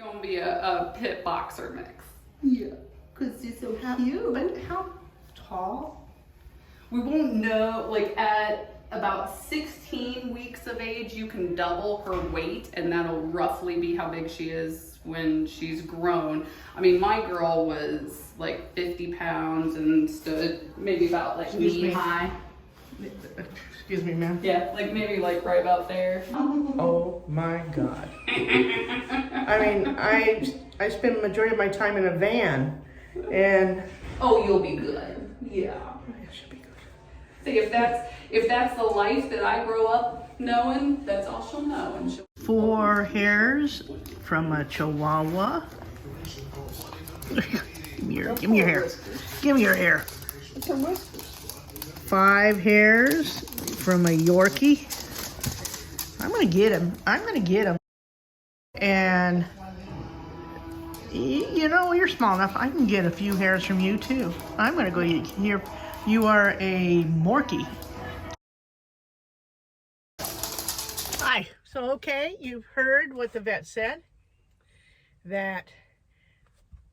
Gonna be a pit boxer mix. Yeah, because you're so cute. But how tall? We won't know. Like at about 16 weeks of age, you can double her weight, and that'll roughly be how big she is when she's grown. I mean, my girl was like 50 pounds and stood maybe about like knee high. Excuse me, ma'am. Yeah, like maybe like right about there. Oh my God. I mean, I spend the majority of my time in a van, and Oh, you'll be good. Yeah. it should be good. See, if that's the life that I grow up knowing, that's all she'll know. And she'll 4 hairs from a Chihuahua. Give me your hair. Give me your hair. 5 hairs from a Yorkie. I'm gonna get him. I'm gonna get him. And you know, you're small enough. I can get a few hairs from you too. I'm gonna go here. You are a Morkie. Hi. So, okay, you've heard what the vet said. That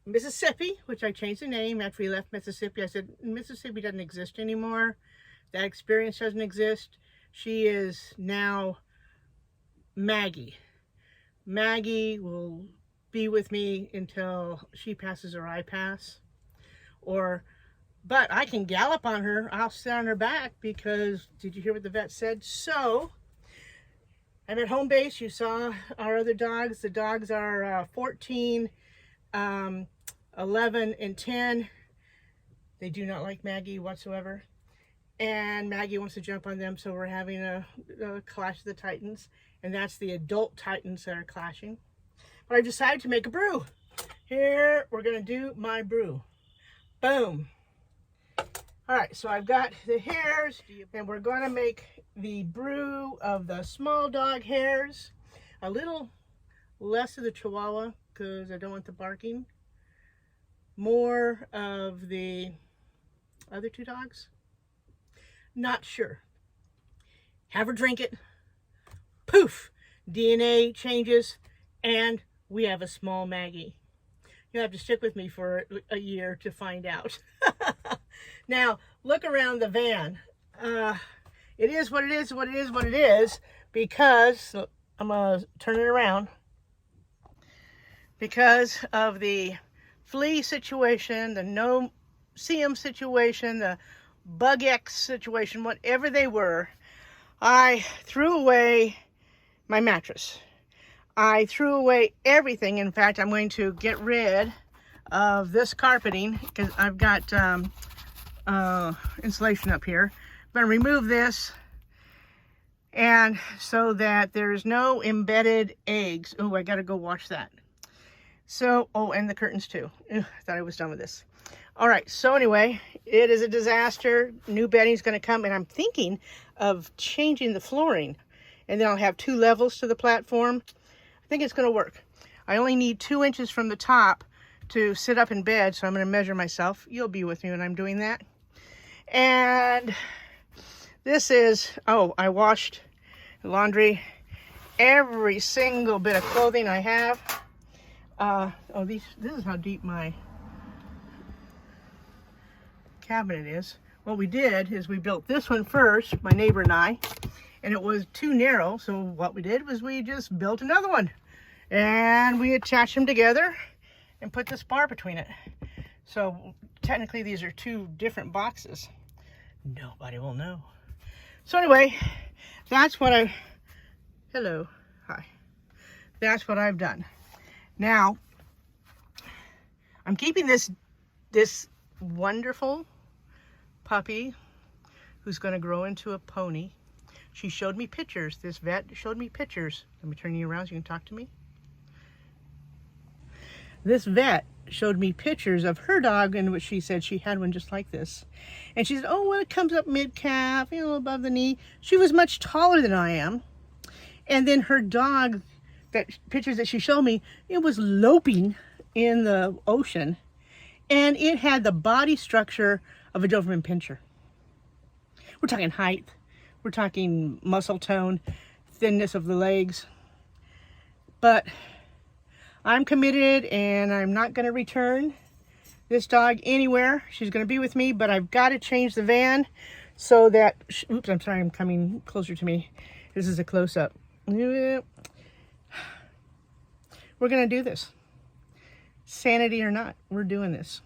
Mississippi, which I changed the name after we left Mississippi. I said, Mississippi doesn't exist anymore. That experience doesn't exist. She is now Maggie. Maggie will be with me until she passes or I pass. But I can gallop on her. I'll sit on her back because, did you hear what the vet said? So, I'm at home base. You saw our other dogs. The dogs are 14, 11, and 10. They do not like Maggie whatsoever. And Maggie wants to jump on them, so we're having a clash of the titans. And that's the adult titans that are clashing. But I decided to make a brew. Here, we're going to do my brew. Boom. All right, so I've got the hairs, and we're going to make the brew of the small dog hairs. A little less of the Chihuahua, because I don't want the barking. More of the other 2 dogs. Not sure. Have her drink it. Poof! DNA changes, and we have a small Maggie. You'll have to stick with me for a year to find out. Now, look around the van. It is what it is, what it is, what it is, because, I'm going to turn it around, because of the flea situation, the no-see-em situation, the bug X situation, whatever they were, I threw away my mattress. I threw away everything. In fact, I'm going to get rid of this carpeting because I've got insulation up here. I'm going to remove this, and so that there's no embedded eggs. Oh, I got to go wash that. So, oh, and the curtains too. Ugh, I thought I was done with this. All right, so anyway, it is a disaster. New bedding's going to come, and I'm thinking of changing the flooring. And then I'll have 2 levels to the platform. I think it's going to work. I only need 2 inches from the top to sit up in bed, so I'm going to measure myself. You'll be with me when I'm doing that. And this is, oh, I washed laundry, every single bit of clothing I have. This is how deep my cabinet is. What we did is we built this one first, my neighbor and I, and it was too narrow, so what we did was we just built another one, and we attached them together and put this bar between it. So technically these are 2 different boxes. Nobody will know. So anyway, that's what hello, hi. That's what I've done. Now, I'm keeping this wonderful puppy who's going to grow into a pony. She showed me pictures. This vet showed me pictures. Let me turn you around so you can talk to me. This vet showed me pictures of her dog, in which she said she had one just like this. And she said, oh, well, it comes up mid-calf, you know, above the knee. She was much taller than I am. And then her dog, that pictures that she showed me, it was loping in the ocean. And it had the body structure of a Doberman Pinscher. We're talking height. We're talking muscle tone, thinness of the legs. But I'm committed and I'm not going to return this dog anywhere. She's going to be with me, but I've got to change the van so that, oops, I'm sorry, I'm coming closer to me. This is a close-up. We're going to do this. Sanity or not, we're doing this.